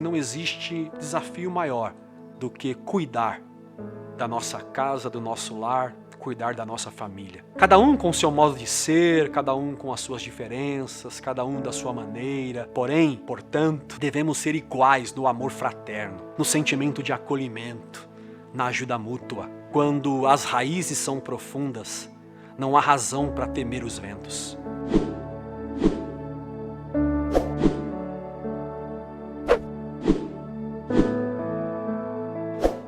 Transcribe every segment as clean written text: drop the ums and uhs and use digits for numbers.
não existe desafio maior do que cuidar da nossa casa, do nosso lar, cuidar da nossa família. Cada um com o seu modo de ser, cada um com as suas diferenças, cada um da sua maneira. Porém, portanto, devemos ser iguais no amor fraterno, no sentimento de acolhimento, na ajuda mútua. Quando as raízes são profundas, não há razão para temer os ventos.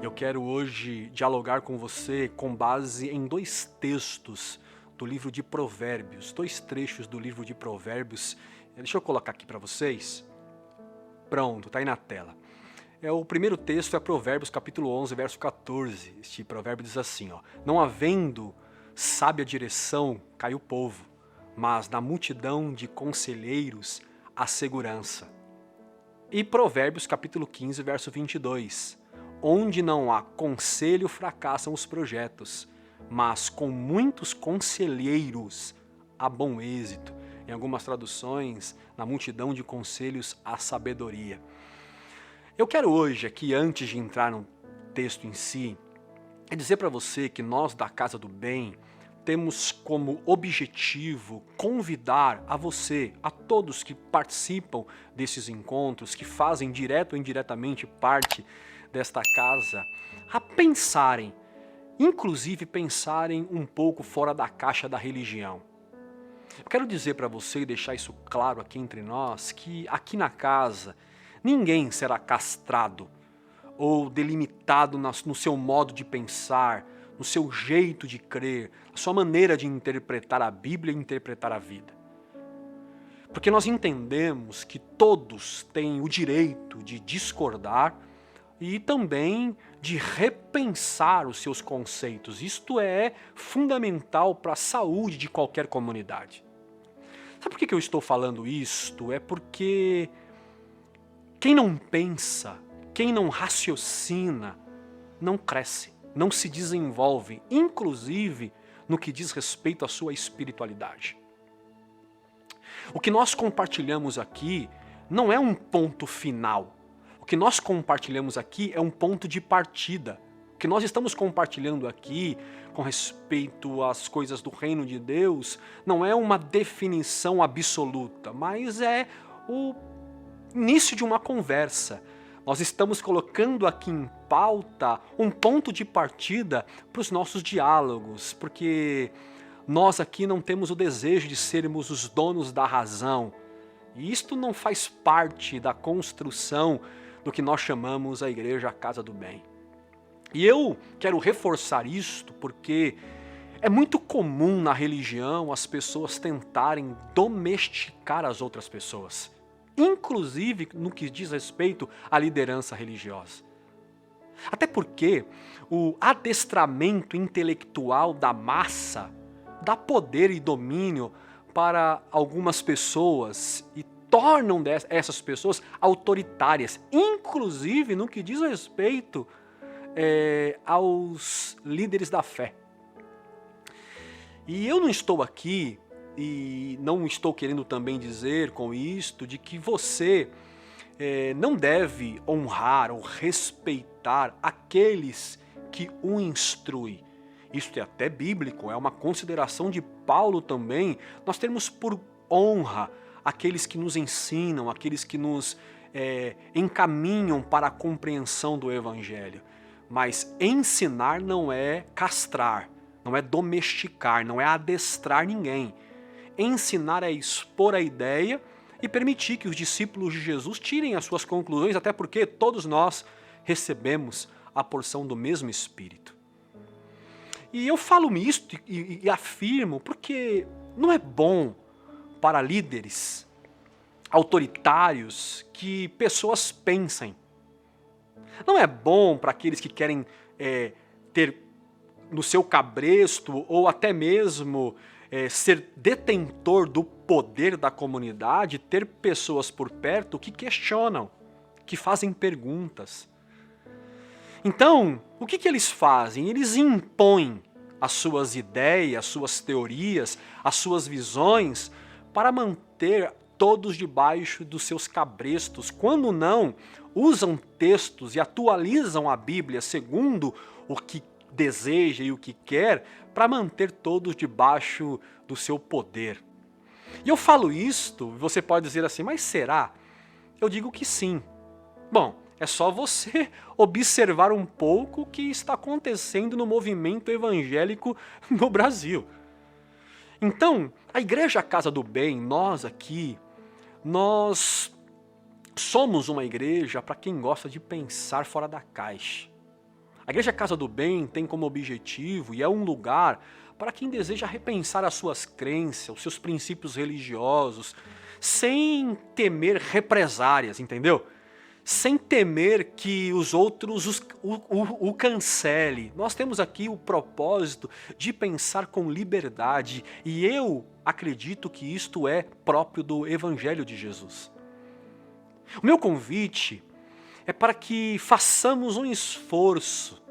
Eu quero hoje dialogar com você com base em dois textos do livro de Provérbios, dois trechos do livro de Provérbios. Deixa eu colocar aqui para vocês. Pronto, está aí na tela. O primeiro texto é Provérbios capítulo 11, verso 14. Este provérbio diz assim, não havendo sábia direção, cai o povo, mas na multidão de conselheiros há segurança. E Provérbios capítulo 15, verso 22. Onde não há conselho fracassam os projetos, mas com muitos conselheiros há bom êxito. Em algumas traduções, na multidão de conselhos há sabedoria. Eu quero hoje aqui, antes de entrar no texto em si, dizer para você que nós da Casa do Bem temos como objetivo convidar a você, a todos que participam desses encontros, que fazem direto ou indiretamente parte desta casa, a pensarem, inclusive pensarem um pouco fora da caixa da religião. Eu quero dizer para você e deixar isso claro aqui entre nós, que aqui na casa ninguém será castrado ou delimitado no seu modo de pensar, no seu jeito de crer, na sua maneira de interpretar a Bíblia e interpretar a vida. Porque nós entendemos que todos têm o direito de discordar e também de repensar os seus conceitos. Isto é fundamental para a saúde de qualquer comunidade. Sabe por que eu estou falando isto? É porque quem não pensa, quem não raciocina, não cresce, não se desenvolve, inclusive no que diz respeito à sua espiritualidade. O que nós compartilhamos aqui não é um ponto final. O que nós compartilhamos aqui é um ponto de partida. O que nós estamos compartilhando aqui com respeito às coisas do reino de Deus não é uma definição absoluta, mas é o início de uma conversa. Nós estamos colocando aqui em pauta um ponto de partida para os nossos diálogos, porque nós aqui não temos o desejo de sermos os donos da razão. E isto não faz parte da construção do que nós chamamos a Igreja Casa do Bem. E eu quero reforçar isto porque é muito comum na religião as pessoas tentarem domesticar as outras pessoas, inclusive no que diz respeito à liderança religiosa. Até porque o adestramento intelectual da massa dá poder e domínio para algumas pessoas e tornam essas pessoas autoritárias, inclusive no que diz respeito aos líderes da fé. E eu não estou aqui e não estou querendo também dizer com isto de que você não deve honrar ou respeitar aqueles que o instruem. Isto é até bíblico, é uma consideração de Paulo também. Nós temos por honra aqueles que nos ensinam, aqueles que nos encaminham para a compreensão do Evangelho. Mas ensinar não é castrar, não é domesticar, não é adestrar ninguém. Ensinar é expor a ideia e permitir que os discípulos de Jesus tirem as suas conclusões, até porque todos nós recebemos a porção do mesmo Espírito. E eu falo isto e afirmo porque não é bom para líderes autoritários que pessoas pensem. Não é bom para aqueles que querem ter no seu cabresto ou até mesmo ser detentor do poder da comunidade, ter pessoas por perto que questionam, que fazem perguntas. Então, o que eles fazem? Eles impõem as suas ideias, as suas teorias, as suas visões para manter todos debaixo dos seus cabrestos, quando não, usam textos e atualizam a Bíblia segundo o que deseja e o que quer, para manter todos debaixo do seu poder. E eu falo isto, você pode dizer assim, mas será? Eu digo que sim. Bom, é só você observar um pouco o que está acontecendo no movimento evangélico no Brasil. Então, a Igreja Casa do Bem, nós aqui, nós somos uma igreja para quem gosta de pensar fora da caixa. A Igreja Casa do Bem tem como objetivo e é um lugar para quem deseja repensar as suas crenças, os seus princípios religiosos, sem temer represárias, entendeu? Sem temer que os outros o cancele. Nós temos aqui o propósito de pensar com liberdade e eu acredito que isto é próprio do Evangelho de Jesus. O meu convite é para que façamos um esforço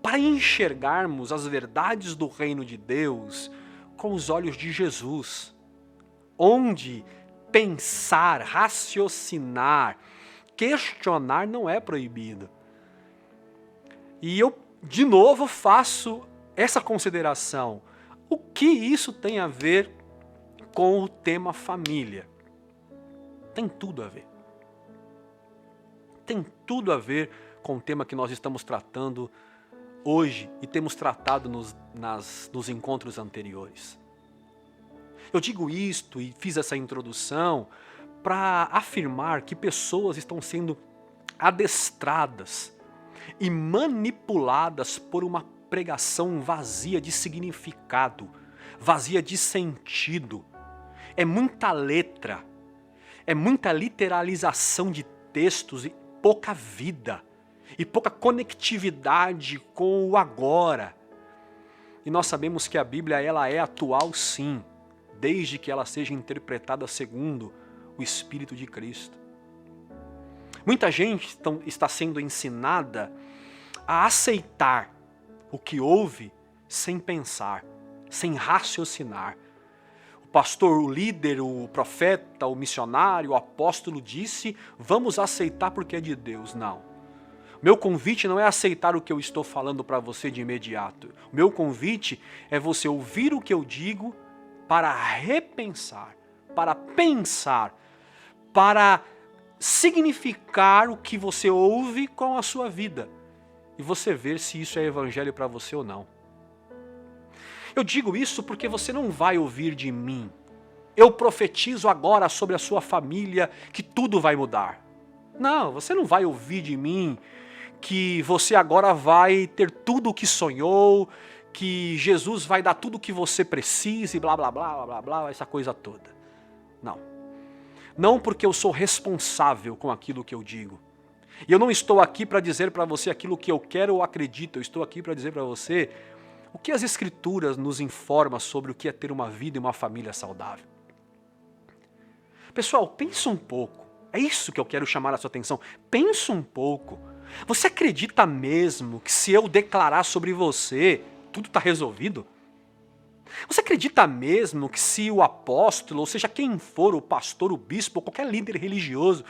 para enxergarmos as verdades do reino de Deus com os olhos de Jesus, onde pensar, raciocinar, questionar não é proibido. E eu, de novo, faço essa consideração. O que isso tem a ver com o tema família? Tem tudo a ver. Tem tudo a ver com o tema que nós estamos tratando hoje e temos tratado nos encontros anteriores. Eu digo isto e fiz essa introdução para afirmar que pessoas estão sendo adestradas e manipuladas por uma pregação vazia de significado, vazia de sentido. É muita letra, é muita literalização de textos e pouca vida, e pouca conectividade com o agora. E nós sabemos que a Bíblia ela é atual sim, desde que ela seja interpretada segundo o Espírito de Cristo. Muita gente está sendo ensinada a aceitar o que ouve sem pensar, sem raciocinar. O pastor, o líder, o profeta, o missionário, o apóstolo disse, vamos aceitar porque é de Deus. Não. Meu convite não é aceitar o que eu estou falando para você de imediato. O meu convite é você ouvir o que eu digo para repensar, para pensar, para significar o que você ouve com a sua vida e você ver se isso é evangelho para você ou não. Eu digo isso porque você não vai ouvir de mim. Eu profetizo agora sobre a sua família que tudo vai mudar. Não, você não vai ouvir de mim que você agora vai ter tudo o que sonhou, que Jesus vai dar tudo o que você precisa e blá blá blá blá blá blá, essa coisa toda. Não. Não porque eu sou responsável com aquilo que eu digo. E eu não estou aqui para dizer para você aquilo que eu quero ou acredito, eu estou aqui para dizer para você o que as Escrituras nos informam sobre o que é ter uma vida e uma família saudável. Pessoal, pensa um pouco. É isso que eu quero chamar a sua atenção. Pensa um pouco. Você acredita mesmo que se eu declarar sobre você, tudo está resolvido? Você acredita mesmo que se o apóstolo, ou seja, quem for, o pastor, o bispo, ou qualquer líder religioso,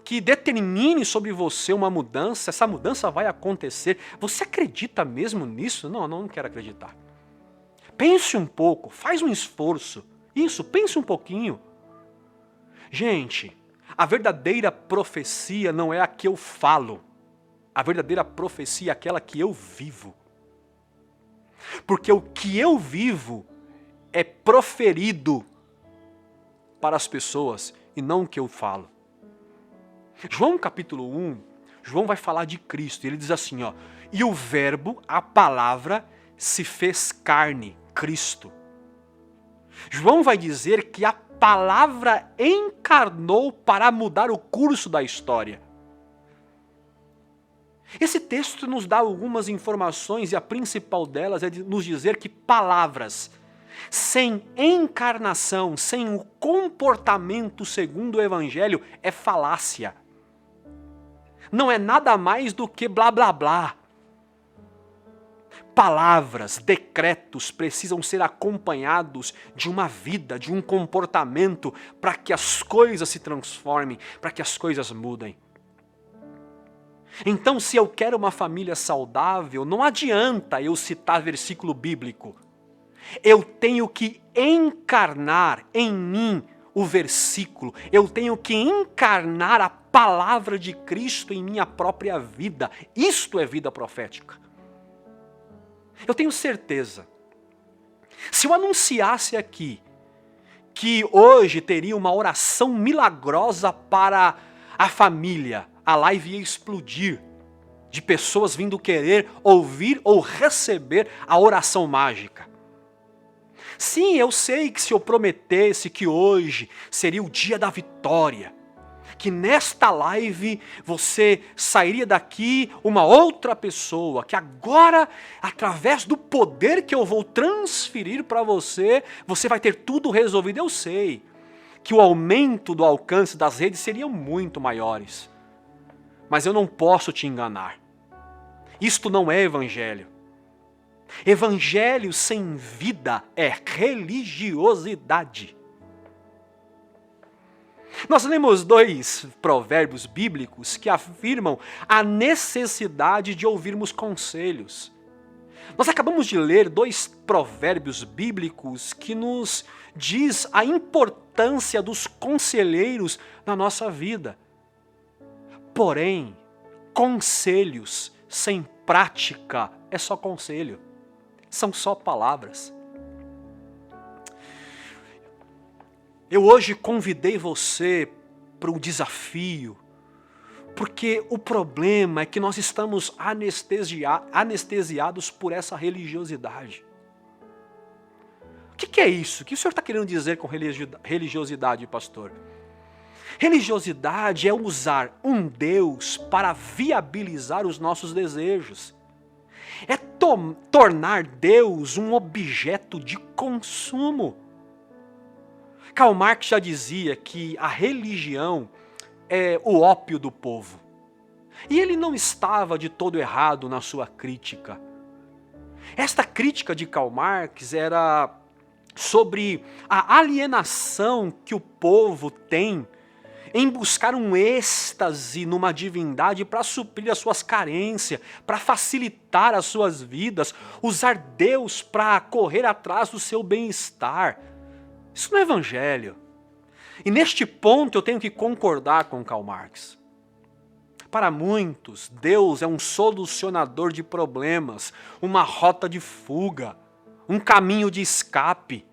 que determine sobre você uma mudança, essa mudança vai acontecer? Você acredita mesmo nisso? Não, não quero acreditar. Pense um pouco, faz um esforço. Isso, pense um pouquinho. Gente, a verdadeira profecia não é a que eu falo. A verdadeira profecia é aquela que eu vivo. Porque o que eu vivo é proferido para as pessoas e não o que eu falo. João capítulo 1, João vai falar de Cristo. Ele diz assim, ó, e o verbo, a palavra, se fez carne, Cristo. João vai dizer que a palavra encarnou para mudar o curso da história. Esse texto nos dá algumas informações e a principal delas é de nos dizer que palavras sem encarnação, sem o comportamento segundo o Evangelho é falácia. Não é nada mais do que blá blá blá. palavras, decretos precisam ser acompanhados de uma vida, de um comportamento, para que as coisas se transformem, para que as coisas mudem. Então, se eu quero uma família saudável, não adianta eu citar versículo bíblico. Eu tenho que encarnar em mim o versículo, eu tenho que encarnar a palavra de Cristo em minha própria vida. Isto é vida profética. Eu tenho certeza, se eu anunciasse aqui que hoje teria uma oração milagrosa para a família, a live ia explodir de pessoas vindo querer ouvir ou receber a oração mágica. Sim, eu sei que se eu prometesse que hoje seria o dia da vitória, que nesta live você sairia daqui uma outra pessoa, que agora, através do poder que eu vou transferir para você, você vai ter tudo resolvido. Eu sei que o aumento do alcance das redes seriam muito maiores, mas eu não posso te enganar. Isto não é evangelho. Evangelho sem vida é religiosidade. Nós lemos 2 provérbios bíblicos que afirmam a necessidade de ouvirmos conselhos. Nós acabamos de ler 2 provérbios bíblicos que nos diz a importância dos conselheiros na nossa vida. Porém, conselhos sem prática é só conselho. São só palavras. Eu hoje convidei você para um desafio, porque o problema é que nós estamos anestesiados por essa religiosidade. O que é isso? O que o senhor está querendo dizer com religiosidade, pastor? Religiosidade é usar um Deus para viabilizar os nossos desejos. É tornar Deus um objeto de consumo. Karl Marx já dizia que a religião é o ópio do povo. E ele não estava de todo errado na sua crítica. Esta crítica de Karl Marx era sobre a alienação que o povo tem em buscar um êxtase numa divindade para suprir as suas carências, para facilitar as suas vidas, usar Deus para correr atrás do seu bem-estar. Isso não é evangelho. E neste ponto eu tenho que concordar com Karl Marx. Para muitos, Deus é um solucionador de problemas, uma rota de fuga, um caminho de escape.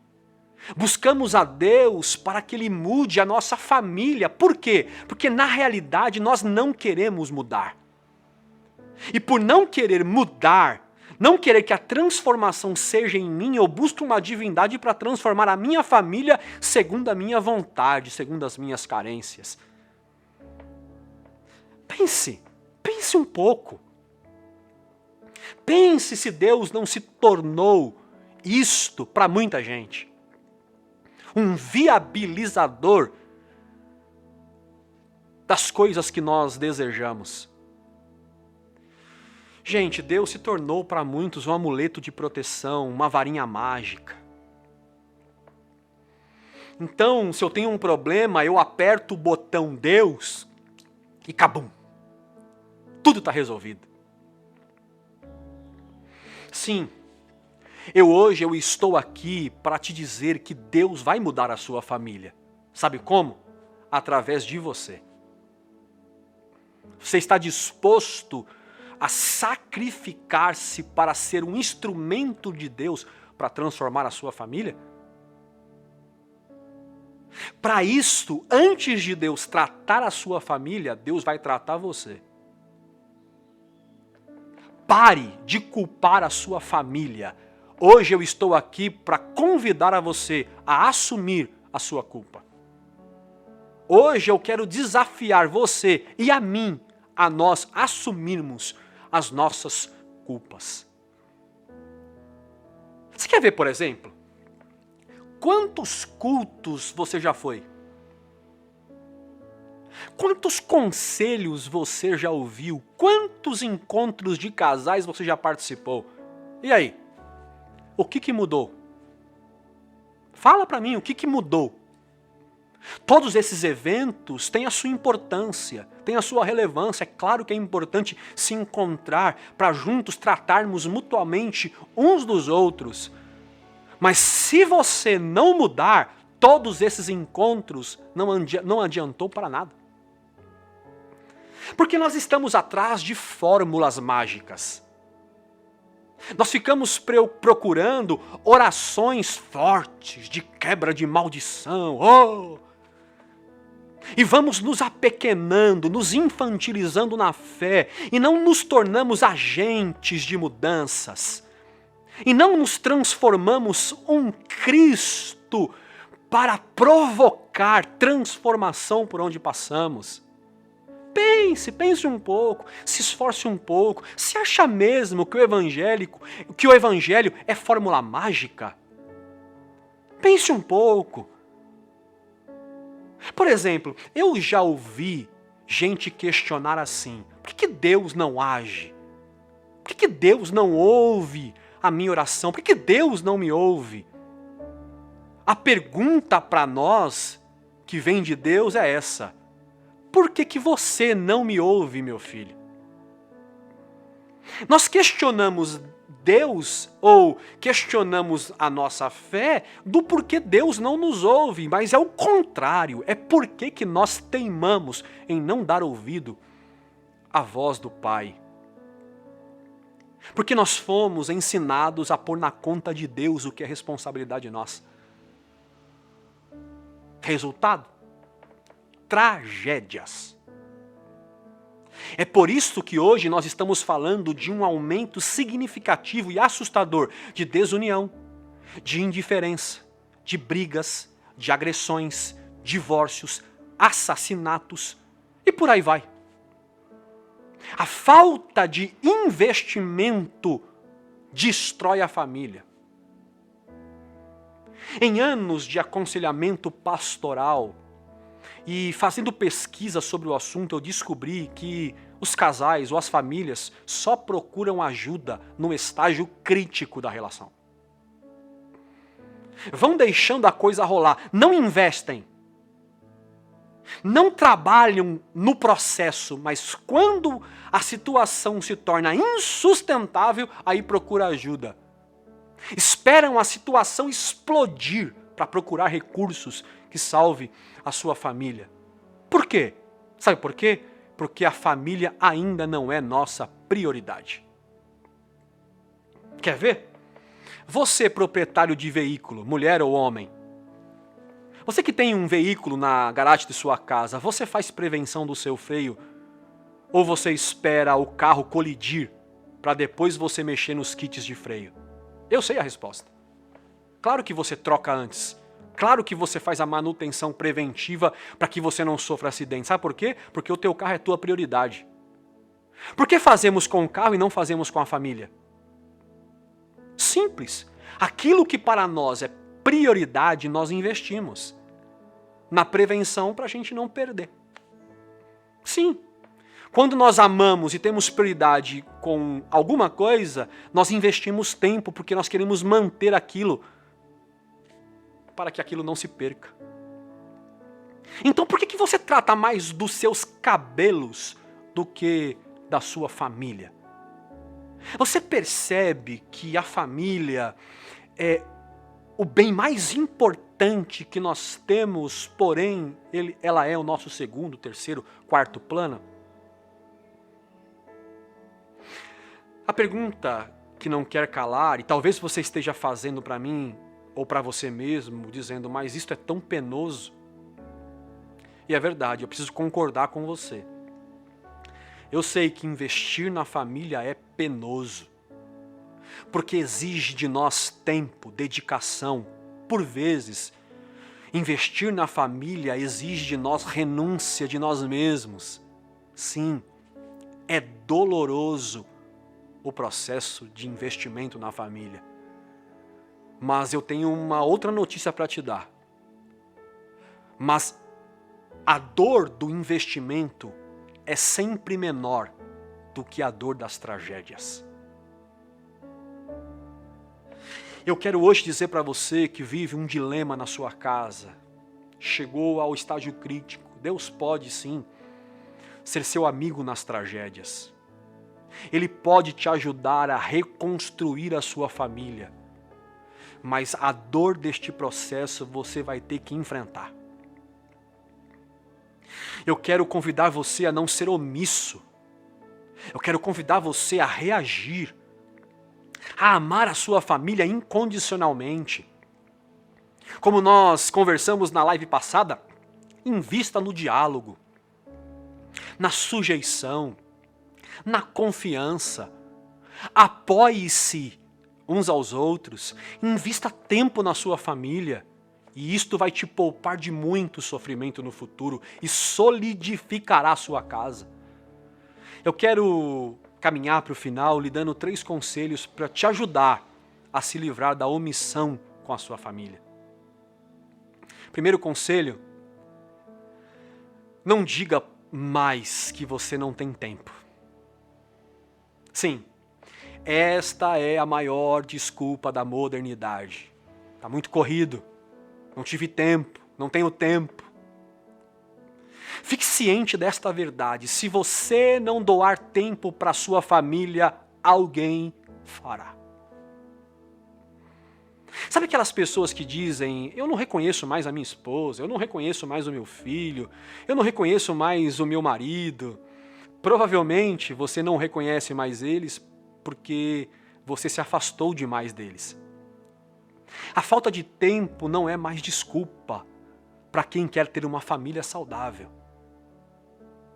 Buscamos a Deus para que Ele mude a nossa família. Por quê? Porque na realidade nós não queremos mudar. E por não querer mudar, não querer que a transformação seja em mim, eu busco uma divindade para transformar a minha família segundo a minha vontade, segundo as minhas carências. Pense um pouco. Pense se Deus não se tornou isto para muita gente. Um viabilizador das coisas que nós desejamos. Gente, Deus se tornou para muitos um amuleto de proteção, uma varinha mágica. Então, se eu tenho um problema, eu aperto o botão Deus e cabum. Tudo está resolvido. Sim, hoje eu estou aqui para te dizer que Deus vai mudar a sua família. Sabe como? Através de você. Você está disposto a sacrificar-se para ser um instrumento de Deus para transformar a sua família? Para isto, antes de Deus tratar a sua família, Deus vai tratar você. Pare de culpar a sua família. Hoje eu estou aqui para convidar a você a assumir a sua culpa. Hoje eu quero desafiar você e a mim a nós assumirmos as nossas culpas. Você quer ver, por exemplo, quantos cultos você já foi? Quantos conselhos você já ouviu? Quantos encontros de casais você já participou? E aí? O que mudou? Fala para mim, o que mudou? Todos esses eventos têm a sua importância, têm a sua relevância. É claro que é importante se encontrar para juntos tratarmos mutuamente uns dos outros. Mas se você não mudar, todos esses encontros não adiantou para nada. Porque nós estamos atrás de fórmulas mágicas. Nós ficamos procurando orações fortes de quebra de maldição. E vamos nos apequenando, nos infantilizando na fé e não nos tornamos agentes de mudanças. E não nos transformamos um Cristo para provocar transformação por onde passamos. Pense um pouco, se esforce um pouco. Você acha mesmo que o evangelho é fórmula mágica? Pense um pouco. Por exemplo, eu já ouvi gente questionar assim: por que Deus não age? Por que Deus não ouve a minha oração? Por que Deus não me ouve? A pergunta para nós que vem de Deus é essa: por que você não me ouve, meu filho? Nós questionamos Deus ou questionamos a nossa fé do porquê Deus não nos ouve, mas é o contrário, é porque que nós teimamos em não dar ouvido à voz do Pai. Porque nós fomos ensinados a pôr na conta de Deus o que é responsabilidade nossa. Resultado? Tragédias. É por isso que hoje nós estamos falando de um aumento significativo e assustador de desunião, de indiferença, de brigas, de agressões, divórcios, assassinatos e por aí vai. A falta de investimento destrói a família. Em anos de aconselhamento pastoral e fazendo pesquisa sobre o assunto, eu descobri que os casais ou as famílias só procuram ajuda no estágio crítico da relação. Vão deixando a coisa rolar, não investem. Não trabalham no processo, mas quando a situação se torna insustentável, aí procura ajuda. Esperam a situação explodir para procurar recursos que salve a sua família. Por quê? Sabe por quê? Porque a família ainda não é nossa prioridade. Quer ver? Você, proprietário de veículo, mulher ou homem, você que tem um veículo na garagem de sua casa, você faz prevenção do seu freio? Ou você espera o carro colidir para depois você mexer nos kits de freio? Eu sei a resposta. Claro que você troca antes. Claro que você faz a manutenção preventiva para que você não sofra acidente. Sabe por quê? Porque o teu carro é tua prioridade. Por que fazemos com o carro e não fazemos com a família? Simples. Aquilo que para nós é prioridade, nós investimos na prevenção para a gente não perder. Sim. Quando nós amamos e temos prioridade com alguma coisa, nós investimos tempo porque nós queremos manter aquilo para que aquilo não se perca. Então por que você trata mais dos seus cabelos do que da sua família? Você percebe que a família é o bem mais importante que nós temos, porém ela é o nosso segundo, terceiro, quarto plano? A pergunta que não quer calar, e talvez você esteja fazendo para mim ou para você mesmo, dizendo, mas isto é tão penoso. E é verdade, eu preciso concordar com você. Eu sei que investir na família é penoso, porque exige de nós tempo, dedicação. Por vezes, investir na família exige de nós renúncia de nós mesmos. Sim, é doloroso o processo de investimento na família. Mas eu tenho uma outra notícia para te dar. Mas a dor do investimento é sempre menor do que a dor das tragédias. Eu quero hoje dizer para você que vive um dilema na sua casa, chegou ao estágio crítico. Deus pode sim ser seu amigo nas tragédias. Ele pode te ajudar a reconstruir a sua família. Mas a dor deste processo você vai ter que enfrentar. Eu quero convidar você a não ser omisso. Eu quero convidar você a reagir, a amar a sua família incondicionalmente. Como nós conversamos na live passada, invista no diálogo, na sujeição, na confiança. Apoie-se uns aos outros, invista tempo na sua família. E isto vai te poupar de muito sofrimento no futuro e solidificará a sua casa. Eu quero caminhar para o final lhe dando 3 conselhos para te ajudar a se livrar da omissão com a sua família. Primeiro conselho, não diga mais que você não tem tempo. Sim, esta é a maior desculpa da modernidade. Está muito corrido, não tive tempo, não tenho tempo. Fique ciente desta verdade, se você não doar tempo para sua família, alguém fará. Sabe aquelas pessoas que dizem, eu não reconheço mais a minha esposa, eu não reconheço mais o meu filho, eu não reconheço mais o meu marido. Provavelmente você não reconhece mais eles porque você se afastou demais deles. A falta de tempo não é mais desculpa para quem quer ter uma família saudável.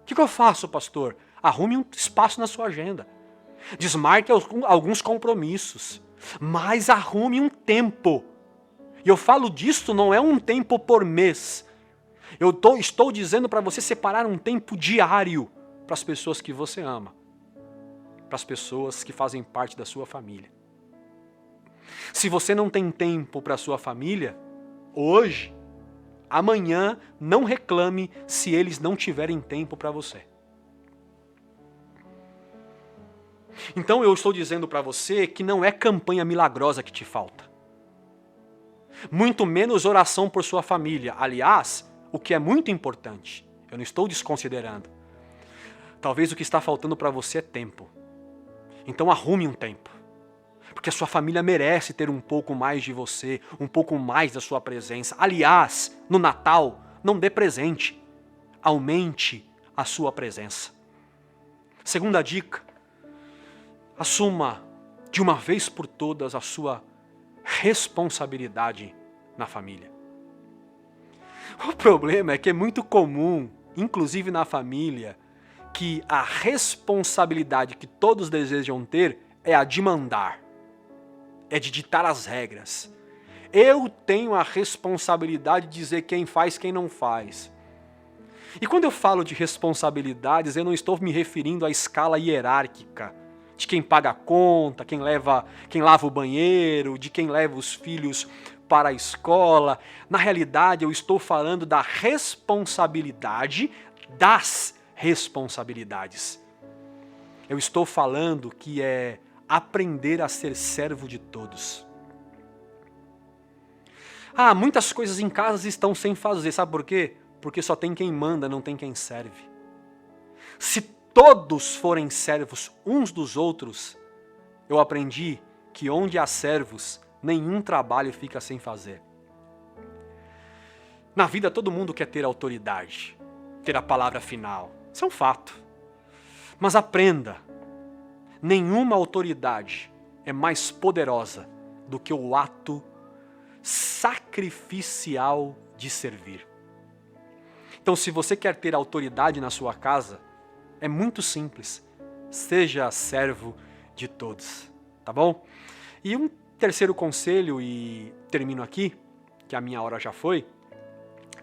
O que eu faço, pastor? Arrume um espaço na sua agenda. Desmarque alguns compromissos. Mas arrume um tempo. E eu falo disso, não é um tempo por mês. Eu estou dizendo para você separar um tempo diário para as pessoas que você ama. Para as pessoas que fazem parte da sua família. Se você não tem tempo para a sua família, hoje, amanhã, não reclame se eles não tiverem tempo para você. Então eu estou dizendo para você que não é campanha milagrosa que te falta. Muito menos oração por sua família. Aliás, o que é muito importante, eu não estou desconsiderando. Talvez o que está faltando para você é tempo. Então arrume um tempo. Porque a sua família merece ter um pouco mais de você, um pouco mais da sua presença. Aliás, no Natal, não dê presente. Aumente a sua presença. Segunda dica, assuma de uma vez por todas a sua responsabilidade na família. O problema é que é muito comum, inclusive na família, que a responsabilidade que todos desejam ter é a de mandar. É de ditar as regras. Eu tenho a responsabilidade de dizer quem faz, quem não faz. E quando eu falo de responsabilidades, eu não estou me referindo à escala hierárquica de quem paga a conta, quem lava o banheiro, de quem leva os filhos para a escola. Na realidade, eu estou falando da responsabilidade das responsabilidades. Eu estou falando que é aprender a ser servo de todos. Muitas coisas em casa estão sem fazer, sabe por quê? Porque só tem quem manda, não tem quem serve. Se todos forem servos uns dos outros, eu aprendi que onde há servos, nenhum trabalho fica sem fazer. Na vida todo mundo quer ter autoridade, ter a palavra final. Isso é um fato. Mas aprenda, nenhuma autoridade é mais poderosa do que o ato sacrificial de servir. Então, se você quer ter autoridade na sua casa, é muito simples. Seja servo de todos, tá bom? E um terceiro conselho, e termino aqui, que a minha hora já foi.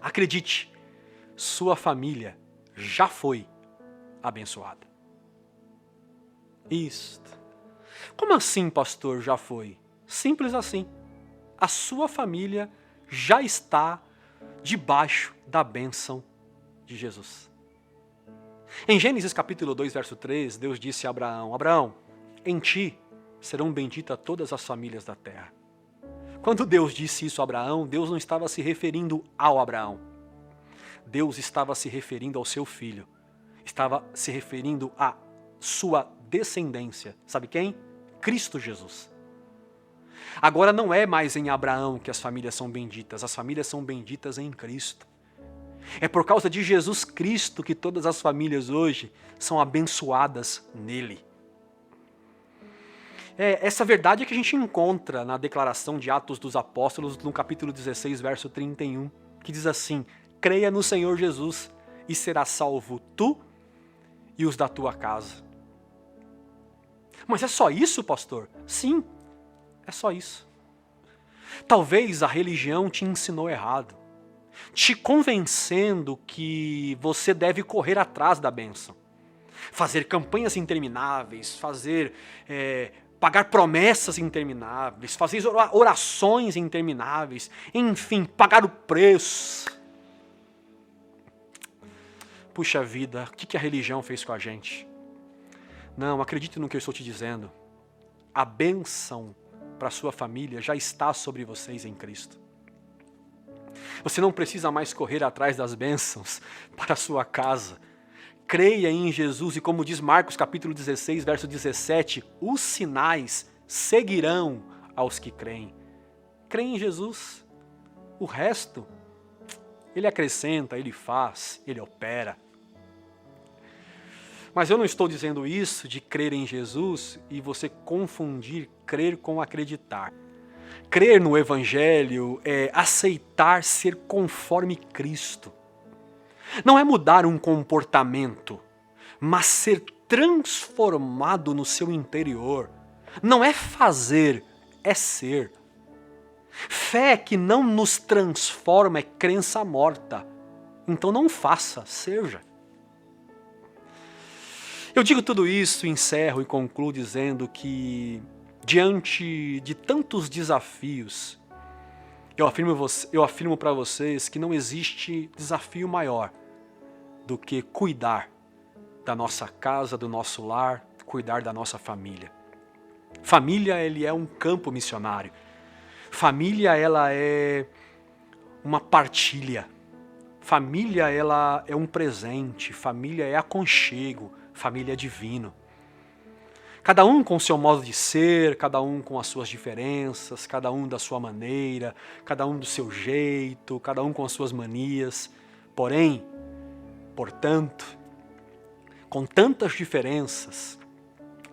Acredite, sua família já foi abençoada. Isto. Como assim, pastor, já foi? Simples assim. A sua família já está debaixo da bênção de Jesus. Em Gênesis capítulo 2, verso 3, Deus disse a Abraão, Abraão, em ti serão benditas todas as famílias da terra. Quando Deus disse isso a Abraão, Deus não estava se referindo ao Abraão. Deus estava se referindo ao seu filho. Estava se referindo à sua descendência. Sabe quem? Cristo Jesus. Agora não é mais em Abraão que as famílias são benditas. As famílias são benditas em Cristo. É por causa de Jesus Cristo que todas as famílias hoje são abençoadas nele. Essa verdade é que a gente encontra na declaração de Atos dos Apóstolos, no capítulo 16, verso 31, que diz assim: creia no Senhor Jesus e serás salvo tu e os da tua casa. Mas é só isso, pastor? Sim, é só isso. Talvez a religião te ensinou errado, te convencendo que você deve correr atrás da bênção, fazer campanhas intermináveis, pagar promessas intermináveis, fazer orações intermináveis, enfim, pagar o preço. Puxa vida, o que a religião fez com a gente? Não, acredite no que eu estou te dizendo. A bênção para a sua família já está sobre vocês em Cristo. Você não precisa mais correr atrás das bênçãos para a sua casa. Creia em Jesus e, como diz Marcos capítulo 16, verso 17, os sinais seguirão aos que creem. Creia em Jesus. O resto, Ele acrescenta, Ele faz, Ele opera. Mas eu não estou dizendo isso de crer em Jesus e você confundir crer com acreditar. Crer no Evangelho é aceitar ser conforme Cristo. Não é mudar um comportamento, mas ser transformado no seu interior. Não é fazer, é ser. Fé que não nos transforma é crença morta. Então não faça, seja. Eu digo tudo isso, encerro e concluo dizendo que, diante de tantos desafios, eu afirmo para vocês que não existe desafio maior do que cuidar da nossa casa, do nosso lar, cuidar da nossa família. Família, ele é um campo missionário. Família, ela é uma partilha. Família, ela é um presente. Família é aconchego. Família é divino. Cada um com o seu modo de ser, cada um com as suas diferenças, cada um da sua maneira, cada um do seu jeito, cada um com as suas manias. Portanto, com tantas diferenças,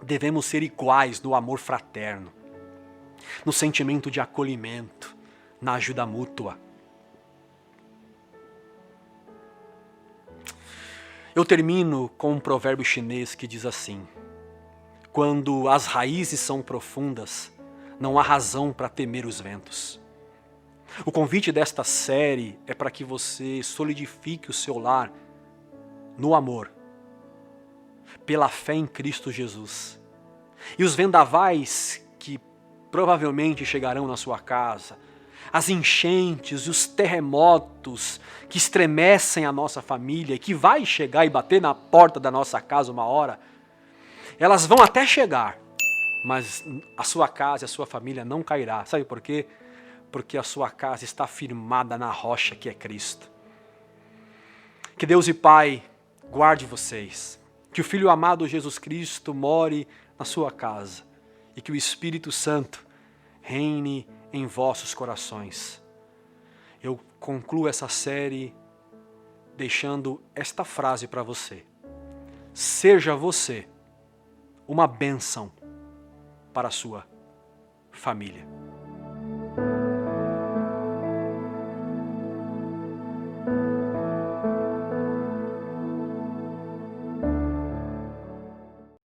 devemos ser iguais no amor fraterno, no sentimento de acolhimento, na ajuda mútua. Eu termino com um provérbio chinês que diz assim: quando as raízes são profundas, não há razão para temer os ventos. O convite desta série é para que você solidifique o seu lar no amor, pela fé em Cristo Jesus. E os vendavais que provavelmente chegarão na sua casa, as enchentes e os terremotos que estremecem a nossa família e que vai chegar e bater na porta da nossa casa uma hora, elas vão até chegar, mas a sua casa e a sua família não cairá. Sabe por quê? Porque a sua casa está firmada na rocha que é Cristo. Que Deus e Pai guarde vocês. Que o Filho amado Jesus Cristo more na sua casa. E que o Espírito Santo reine em vossos corações. Eu concluo essa série deixando esta frase para você. Seja você uma bênção para a sua família.